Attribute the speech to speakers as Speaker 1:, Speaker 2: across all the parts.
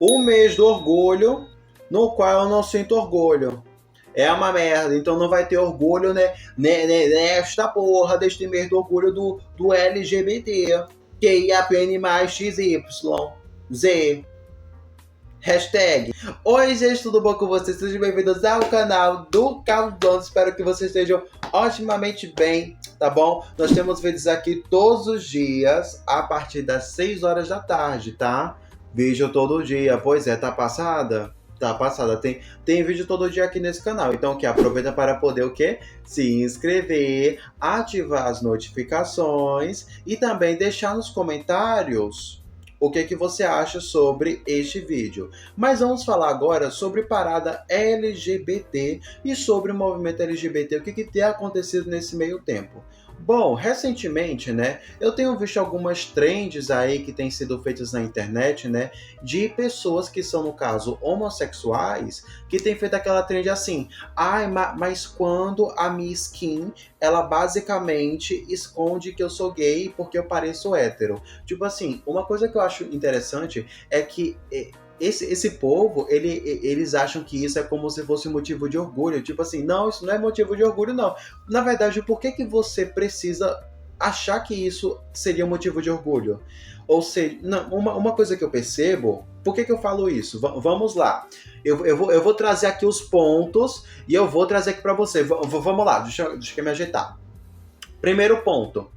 Speaker 1: o mês do orgulho, no qual eu não sinto orgulho. É uma merda, então não vai ter orgulho, né, nesta porra deste mês do orgulho do LGBT. QIAPN mais XY. Z. Hashtag. Oi, gente, tudo bom com vocês? Sejam bem-vindos ao canal do Caldão. Espero que vocês estejam otimamente bem, tá bom? Nós temos vídeos aqui todos os dias, a partir das 6 horas da tarde, tá? Vídeo todo dia. Pois é, tá passada? Tá passada. Tem vídeo todo dia aqui nesse canal. Então, que aproveita para poder o quê? Se inscrever, ativar as notificações e também deixar nos comentários o que você acha sobre este vídeo. Mas vamos falar agora sobre parada LGBT e sobre o movimento LGBT, o que tem acontecido nesse meio tempo. Bom, recentemente, né, eu tenho visto algumas trends aí que têm sido feitas na internet, né, de pessoas que são, no caso, homossexuais, que têm feito aquela trend assim, mas quando a minha skin, ela basicamente esconde que eu sou gay porque eu pareço hétero. Tipo assim, uma coisa que eu acho interessante é que esse povo, eles acham que isso é como se fosse motivo de orgulho. Tipo assim, não, isso não é motivo de orgulho, não. Na verdade, por que você precisa achar que isso seria motivo de orgulho? Ou seja, não, uma coisa que eu percebo, por que eu falo isso? Vamos lá. Eu vou trazer aqui os pontos e eu vou trazer aqui para você. Vamos lá, deixa eu me ajeitar. Primeiro ponto.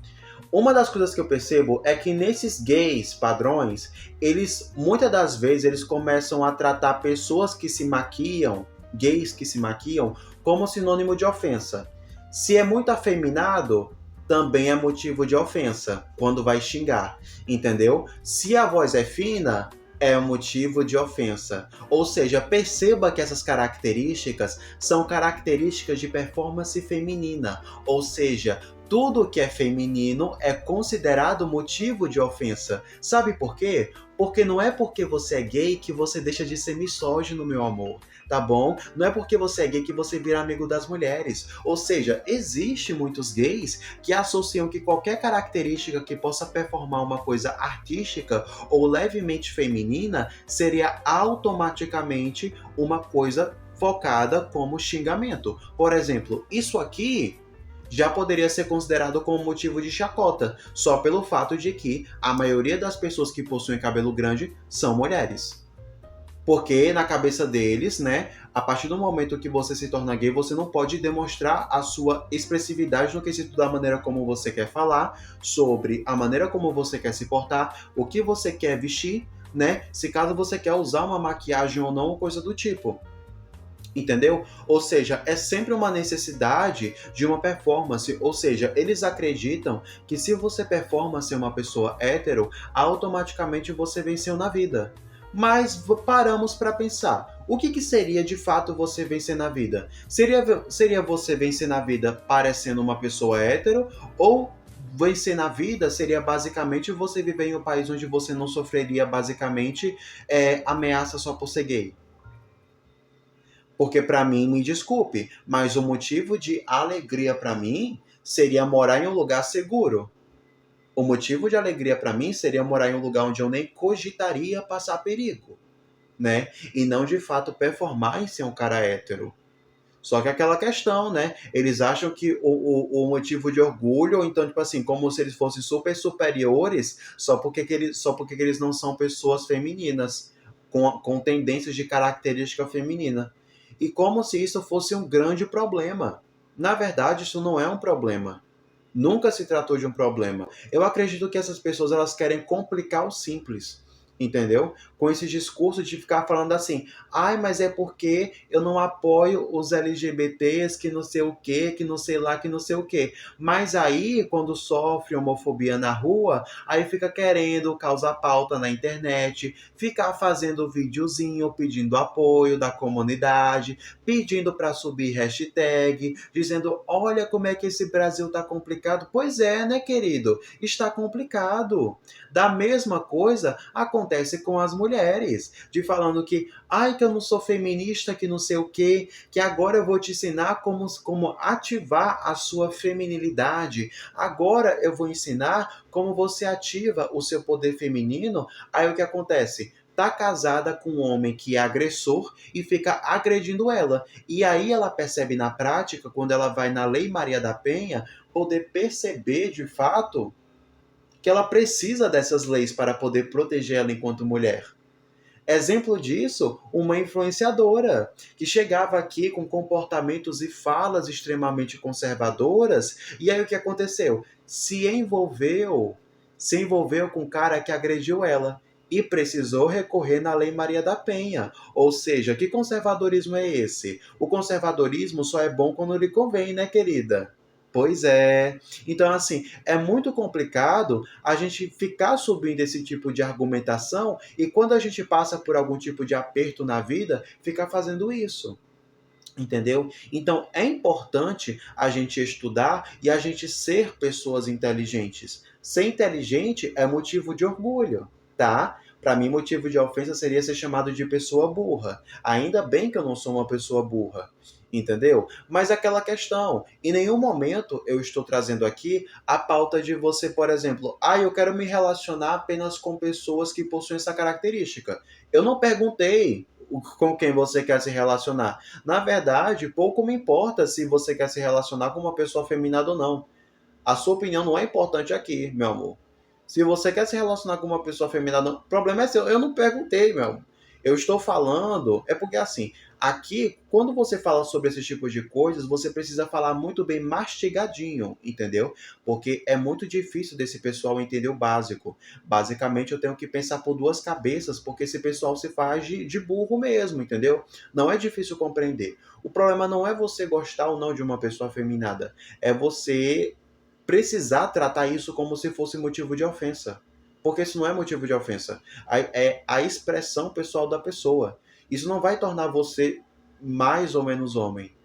Speaker 1: Uma das coisas que eu percebo é que nesses gays padrões, eles muitas das vezes eles começam a tratar pessoas que se maquiam, gays que se maquiam, como sinônimo de ofensa. Se é muito afeminado, também é motivo de ofensa quando vai xingar, entendeu? Se a voz é fina, é motivo de ofensa. Ou seja, perceba que essas características são características de performance feminina. Ou seja, tudo que é feminino é considerado motivo de ofensa. Sabe por quê? Porque não é porque você é gay que você deixa de ser misógino, meu amor, tá bom? Não é porque você é gay que você vira amigo das mulheres. Ou seja, existe muitos gays que associam que qualquer característica que possa performar uma coisa artística ou levemente feminina seria automaticamente uma coisa focada como xingamento. Por exemplo, isso aqui já poderia ser considerado como motivo de chacota, só pelo fato de que a maioria das pessoas que possuem cabelo grande são mulheres. Porque na cabeça deles, né, a partir do momento que você se torna gay, você não pode demonstrar a sua expressividade no quesito da maneira como você quer falar, sobre a maneira como você quer se portar, o que você quer vestir, né, se caso você quer usar uma maquiagem ou não, ou coisa do tipo. Entendeu? Ou seja, é sempre uma necessidade de uma performance. Ou seja, eles acreditam que se você performa ser uma pessoa hétero, automaticamente você venceu na vida. Mas paramos para pensar. O que seria de fato você vencer na vida? Seria você vencer na vida parecendo uma pessoa hétero? Ou vencer na vida seria basicamente você viver em um país onde você não sofreria basicamente ameaça só por ser gay? Porque para mim, me desculpe, mas o motivo de alegria para mim seria morar em um lugar seguro. O motivo de alegria para mim seria morar em um lugar onde eu nem cogitaria passar perigo, né? E não de fato performar em ser um cara hétero. Só que aquela questão, né? Eles acham que o motivo de orgulho, ou então, tipo assim, como se eles fossem super superiores, só porque eles não são pessoas femininas, com tendências de característica feminina. E como se isso fosse um grande problema. Na verdade, isso não é um problema. Nunca se tratou de um problema. Eu acredito que essas pessoas elas querem complicar o simples. Entendeu? Com esse discurso de ficar falando assim, mas é porque eu não apoio os LGBTs, que não sei o que não sei lá, que não sei o que. Mas aí, quando sofre homofobia na rua, aí fica querendo causar pauta na internet, ficar fazendo videozinho, pedindo apoio da comunidade, pedindo para subir hashtag, dizendo, olha como é que esse Brasil tá complicado. Pois é, né, querido? Está complicado. Da mesma coisa acontece com as mulheres, de falando que, que eu não sou feminista, que não sei o quê, que agora eu vou te ensinar como ativar a sua feminilidade. Agora eu vou ensinar como você ativa o seu poder feminino. Aí o que acontece? tá casada com um homem que é agressor e fica agredindo ela. E aí ela percebe na prática, quando ela vai na Lei Maria da Penha, poder perceber de fato que ela precisa dessas leis para poder proteger ela enquanto mulher. Exemplo disso, uma influenciadora que chegava aqui com comportamentos e falas extremamente conservadoras, e aí o que aconteceu? Se envolveu com um cara que agrediu ela e precisou recorrer na Lei Maria da Penha. Ou seja, que conservadorismo é esse? O conservadorismo só é bom quando lhe convém, né, querida? Pois é. Então, assim, é muito complicado a gente ficar subindo esse tipo de argumentação e quando a gente passa por algum tipo de aperto na vida, ficar fazendo isso. Entendeu? Então é importante a gente estudar e a gente ser pessoas inteligentes. Ser inteligente é motivo de orgulho, tá? Para mim, motivo de ofensa seria ser chamado de pessoa burra. Ainda bem que eu não sou uma pessoa burra, entendeu? Mas aquela questão, em nenhum momento eu estou trazendo aqui a pauta de você, por exemplo, eu quero me relacionar apenas com pessoas que possuem essa característica. Eu não perguntei com quem você quer se relacionar. Na verdade, pouco me importa se você quer se relacionar com uma pessoa afeminada ou não. A sua opinião não é importante aqui, meu amor. Se você quer se relacionar com uma pessoa afeminada, o problema é seu. Eu não perguntei, meu amor. Eu estou falando, é porque assim, aqui, quando você fala sobre esse tipo de coisas, você precisa falar muito bem mastigadinho, entendeu? Porque é muito difícil desse pessoal entender o básico. Basicamente, eu tenho que pensar por duas cabeças, porque esse pessoal se faz de burro mesmo, entendeu? Não é difícil compreender. O problema não é você gostar ou não de uma pessoa afeminada, é você precisar tratar isso como se fosse motivo de ofensa. Porque isso não é motivo de ofensa. É a expressão pessoal da pessoa. Isso não vai tornar você mais ou menos homem.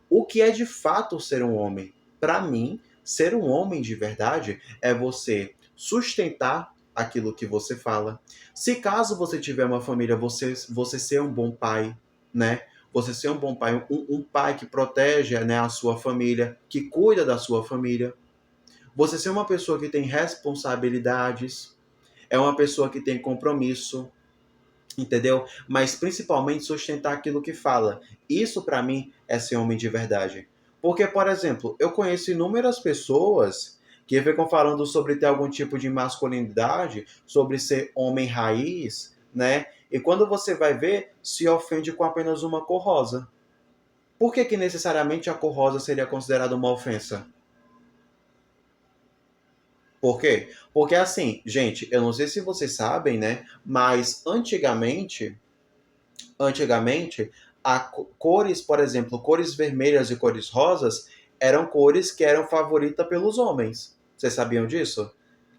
Speaker 1: O que é de fato ser um homem? Para mim, ser um homem de verdade é você sustentar aquilo que você fala. Se caso você tiver uma família, você ser um bom pai, né? Você ser um bom pai, um pai que protege, né, a sua família, que cuida da sua família. Você ser uma pessoa que tem responsabilidades, é uma pessoa que tem compromisso, entendeu? Mas principalmente sustentar aquilo que fala. Isso para mim é ser homem de verdade. Porque, por exemplo, eu conheço inúmeras pessoas que ficam falando sobre ter algum tipo de masculinidade, sobre ser homem raiz, né? E quando você vai ver, se ofende com apenas uma cor rosa. Por que necessariamente a cor rosa seria considerada uma ofensa? Por quê? Porque assim, gente, eu não sei se vocês sabem, né? Mas antigamente, cores, por exemplo, cores vermelhas e cores rosas eram cores que eram favoritas pelos homens. Vocês sabiam disso?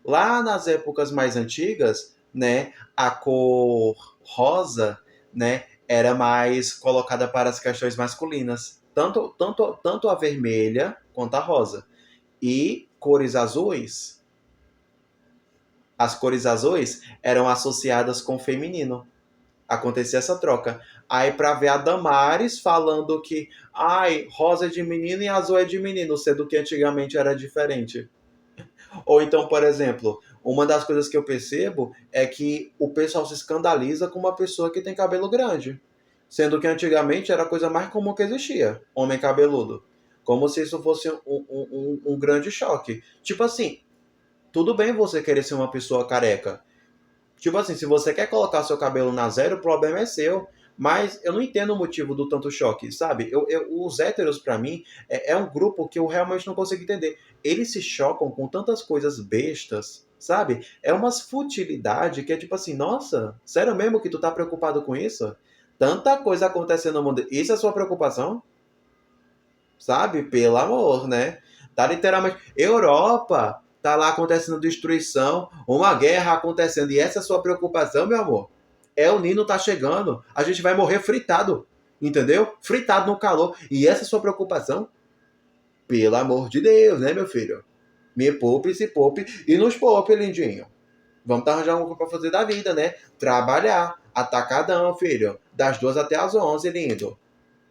Speaker 1: Lá nas épocas mais antigas, né, a cor rosa, né, era mais colocada para as questões masculinas. Tanto a vermelha quanto a rosa. E cores azuis, as cores azuis eram associadas com o feminino. Acontecia essa troca. Aí para ver a Damares falando que rosa é de menino e azul é de menino, sendo que antigamente era diferente. Ou então, por exemplo, uma das coisas que eu percebo é que o pessoal se escandaliza com uma pessoa que tem cabelo grande. Sendo que antigamente era a coisa mais comum que existia, homem cabeludo. Como se isso fosse um grande choque. Tipo assim, tudo bem você querer ser uma pessoa careca. Tipo assim, se você quer colocar seu cabelo na zero, o problema é seu. Mas eu não entendo o motivo do tanto choque, sabe? Os héteros, pra mim, é um grupo que eu realmente não consigo entender. Eles se chocam com tantas coisas bestas, sabe? É umas futilidade que é tipo assim, nossa, sério mesmo que tu tá preocupado com isso? Tanta coisa acontecendo no mundo. Isso é sua preocupação? Sabe? Pelo amor, né? Tá literalmente. Europa, tá lá acontecendo destruição, uma guerra acontecendo. E essa é a sua preocupação, meu amor? É, o Nino tá chegando. A gente vai morrer fritado. Entendeu? Fritado no calor. E essa é a sua preocupação? Pelo amor de Deus, né, meu filho? Me poupe, se poupe e nos poupe, lindinho. Vamos arranjar uma coisa pra fazer da vida, né? Trabalhar. Atacadão, filho. Das 2 até as 11, lindo.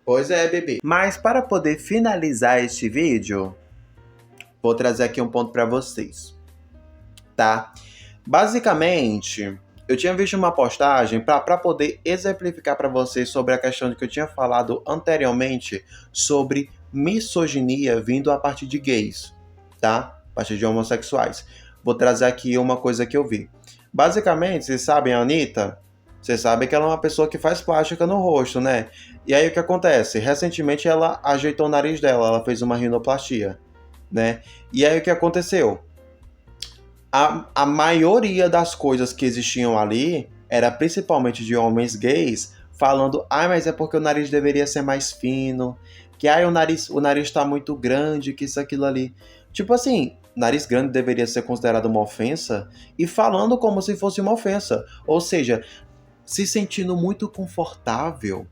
Speaker 1: Pois é, bebê. Mas para poder finalizar este vídeo, vou trazer aqui um ponto para vocês, tá? Basicamente, Eu tinha visto uma postagem para poder exemplificar para vocês sobre a questão de que eu tinha falado anteriormente sobre misoginia vindo a partir de gays, tá? A partir de homossexuais. Vou trazer aqui uma coisa que eu vi. Basicamente, vocês sabem a Anitta? Vocês sabem que ela é uma pessoa que faz plástica no rosto, né? E aí o que acontece? Recentemente ela ajeitou o nariz dela, ela fez uma rinoplastia, né? E aí o que aconteceu? A maioria das coisas que existiam ali era principalmente de homens gays falando, mas é porque o nariz deveria ser mais fino, que o nariz tá muito grande, que isso, aquilo ali. Tipo assim, nariz grande deveria ser considerado uma ofensa e falando como se fosse uma ofensa. Ou seja, se sentindo muito confortável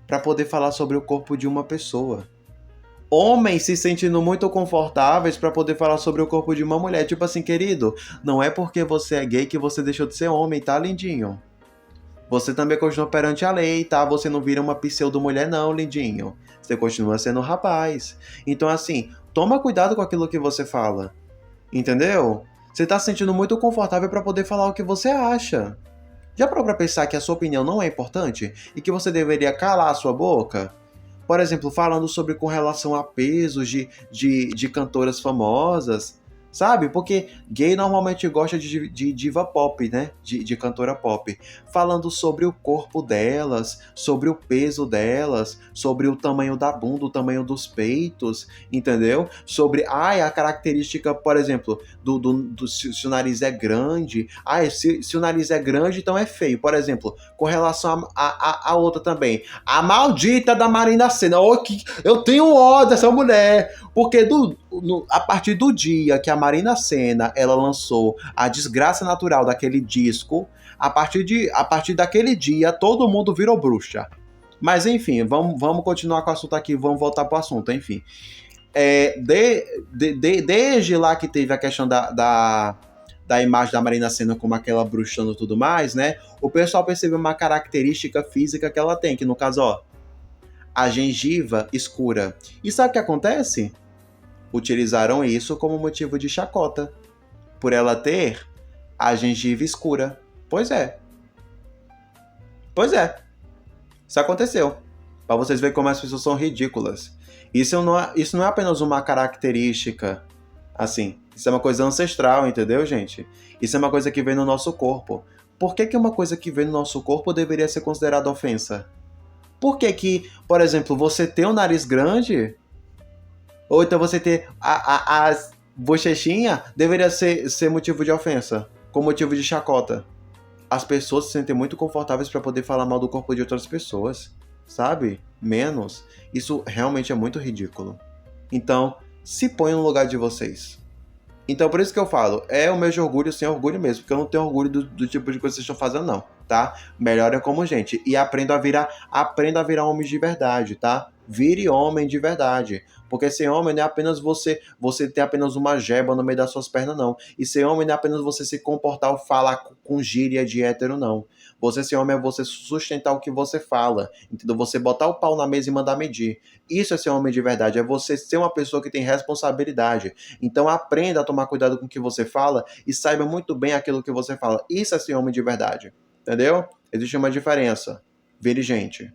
Speaker 1: para poder falar sobre o corpo de uma pessoa. Homens se sentindo muito confortáveis para poder falar sobre o corpo de uma mulher. Tipo assim, querido, não é porque você é gay que você deixou de ser homem, tá, lindinho? Você também continua perante a lei, tá? Você não vira uma pseudo-mulher, não, lindinho. Você continua sendo um rapaz. Então, assim, toma cuidado com aquilo que você fala. Entendeu? Você tá se sentindo muito confortável para poder falar o que você acha. Já parou pra pensar que a sua opinião não é importante e que você deveria calar a sua boca? Por exemplo, falando sobre com relação a pesos de cantoras famosas, sabe? Porque gay normalmente gosta de diva pop, né? De cantora pop. Falando sobre o corpo delas, sobre o peso delas, sobre o tamanho da bunda, o tamanho dos peitos, entendeu? Sobre, a característica, por exemplo, se o nariz é grande. Se o nariz é grande, então é feio. Por exemplo, com relação a outra também. A maldita da Marina Sena. Eu tenho ódio dessa mulher. Porque a partir do dia que a Marina Sena ela lançou A Desgraça Natural daquele disco, a partir daquele dia todo mundo virou bruxa. Mas enfim, vamos continuar com o assunto aqui, vamos voltar para o assunto, enfim. Desde lá que teve a questão da imagem da Marina Sena como aquela bruxando e tudo mais, né? O pessoal percebeu uma característica física que ela tem, que no caso, ó, a gengiva escura. E sabe o que acontece? Utilizaram isso como motivo de chacota, por ela ter a gengiva escura. Pois é. Isso aconteceu. Para vocês verem como as pessoas são ridículas. Isso não é apenas uma característica, assim. Isso é uma coisa ancestral, entendeu, gente? Isso é uma coisa que vem no nosso corpo. Por que uma coisa que vem no nosso corpo deveria ser considerada ofensa? Por que, por exemplo, você ter um nariz grande, ou então você ter as bochechinha, deveria ser motivo de ofensa, com motivo de chacota? As pessoas se sentem muito confortáveis para poder falar mal do corpo de outras pessoas, sabe? Menos. Isso realmente é muito ridículo. Então, se põe no lugar de vocês. Então, por isso que eu falo, é o mês de orgulho sem orgulho mesmo, porque eu não tenho orgulho do tipo de coisa que vocês estão fazendo, não, tá? Melhorem como gente. E aprenda a virar homens de verdade, tá? Vire homem de verdade. Porque ser homem não é apenas você ter apenas uma jeba no meio das suas pernas, não. E ser homem não é apenas você se comportar ou falar com gíria de hétero, não. Você ser homem é você sustentar o que você fala, entendeu? Você botar o pau na mesa e mandar medir. Isso é ser homem de verdade, é você ser uma pessoa que tem responsabilidade. Então aprenda a tomar cuidado com o que você fala e saiba muito bem aquilo que você fala. Isso é ser homem de verdade, entendeu? Existe uma diferença. Vire gente.